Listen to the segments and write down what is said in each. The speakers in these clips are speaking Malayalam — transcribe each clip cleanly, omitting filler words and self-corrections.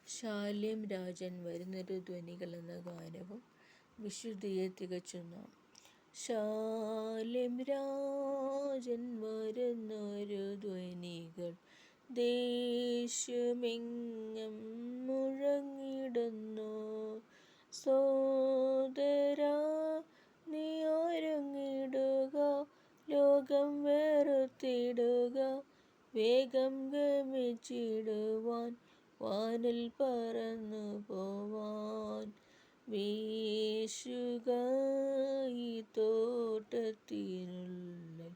ശാല്യം രാജൻ വരുന്നൊരു ധ്വനികൾ എന്ന ഗാനവും വിശുദ്ധിയെ തികച്ചുന്ന ശാല്യം രാജൻ വരുന്നൊരു ധ്വനികൾ ദേശമെങ്ങും മുഴങ്ങിടുന്നു. സോദരാ നീ ഒരുങ്ങിടുക, ലോകം വെറുത്തിടുക, വേഗം ഗമിച്ചിടുവാൻ, വാനിൽ പറന്നു പോവാൻ. വീശുക ഈ തോട്ടത്തിനുള്ളിൽ,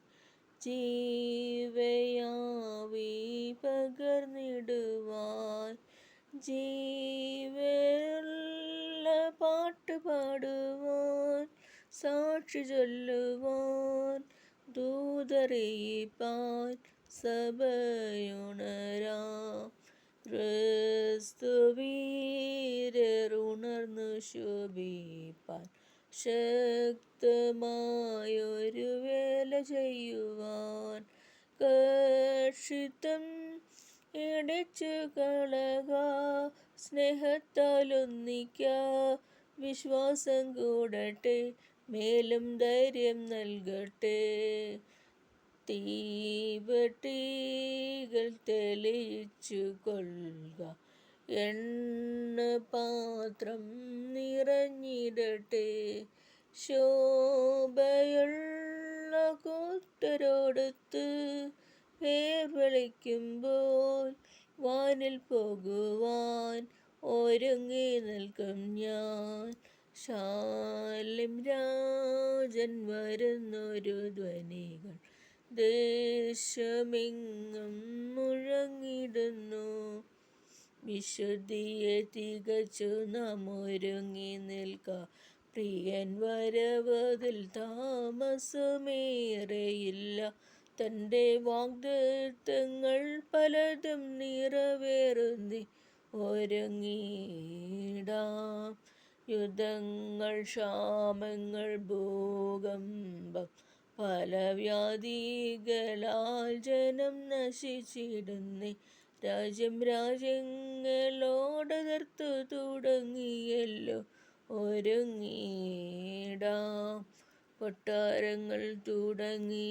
ജീവയാവി പകർന്നിടുവാൻ, ജീവനുള്ള പാട്ട് പാടുവാൻ, സാക്ഷി ചൊല്ലുവാൻ, ദൂതറിയിപ്പാൻ സഭയുണരാം. ക്രിസ്തുവീരരുണർന്നു ശോഭിപ്പാൻ, ശക്തമായൊരു വേല ചെയ്യുവാൻ. കർഷിത്തം ഇടിച്ചു കളക, സ്നേഹത്താലൊന്നിക്ക, വിശ്വാസം കൂടട്ടെ, മേലും ധൈര്യം നൽകട്ടെ. തീവട്ടികൾ തെളിയിച്ചു കൊള്ളുക, എണ്ണപാത്രം നിറഞ്ഞിടട്ടെ. ശോഭയുള്ള കൂട്ടരോടൊത്ത് പേർവിളിക്കുമ്പോൾ, വാനിൽ പോകുവാൻ ഒരുങ്ങി നിൽക്കും ഞാൻ. ശാല്യം രാജൻ വരുന്നൊരു ധ്വനികൾ ദേശമെങ്ങും മുഴങ്ങിടുന്നു. വിശുദ്ധിയെ തികച്ചു നാം ഒരുങ്ങി നിൽക്കാം, പ്രിയൻ വരവതിൽ താമസമേറെയില്ല. തൻ്റെ വാഗ്ദത്തങ്ങൾ പലതും നിറവേറുന്നേ, ഒരുങ്ങിടാം. യുദ്ധങ്ങൾ, ക്ഷാമങ്ങൾ, ഭൂകമ്പം, പല വ്യാധികളാൽ ജനം നശിച്ചിടുന്നേ. രാജ്യം രാജ്യങ്ങളോടതിർത്തു തുടങ്ങിയല്ലോ, ഒരുങ്ങിടാം. കൊട്ടാരങ്ങൾ തുടങ്ങി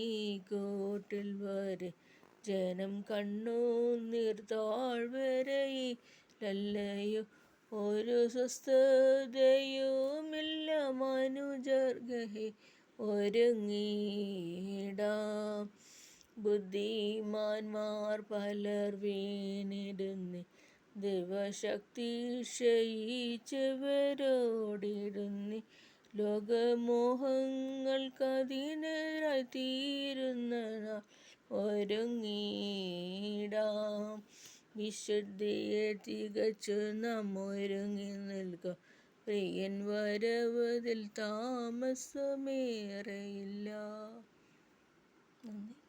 കോട്ടിൽ വരെ, ജനം കണ്ണുനീർ താഴ്വരയിലല്ലയോ. ഒരു സ്വസ്ഥതയുമില്ല മനുജർഗഹേ, ഒരുങ്ങിടാം. ബുദ്ധിമാന്മാർ പലർ വീണിടുന്നേ, ദൈവശക്തി ക്ഷയിച്ചവരോടിടുന്നേ. ലോകമോഹങ്ങൾക്കധീനരായി തീരുന്ന നാൾ, ഒരുങ്ങിടാം. വിശുദ്ധിയെ തികച്ചു നാം ഒരുങ്ങി നിൽക്കാം, പ്രിയൻ വരവതിൽ താമസമേറെയില്ല. നന്ദി.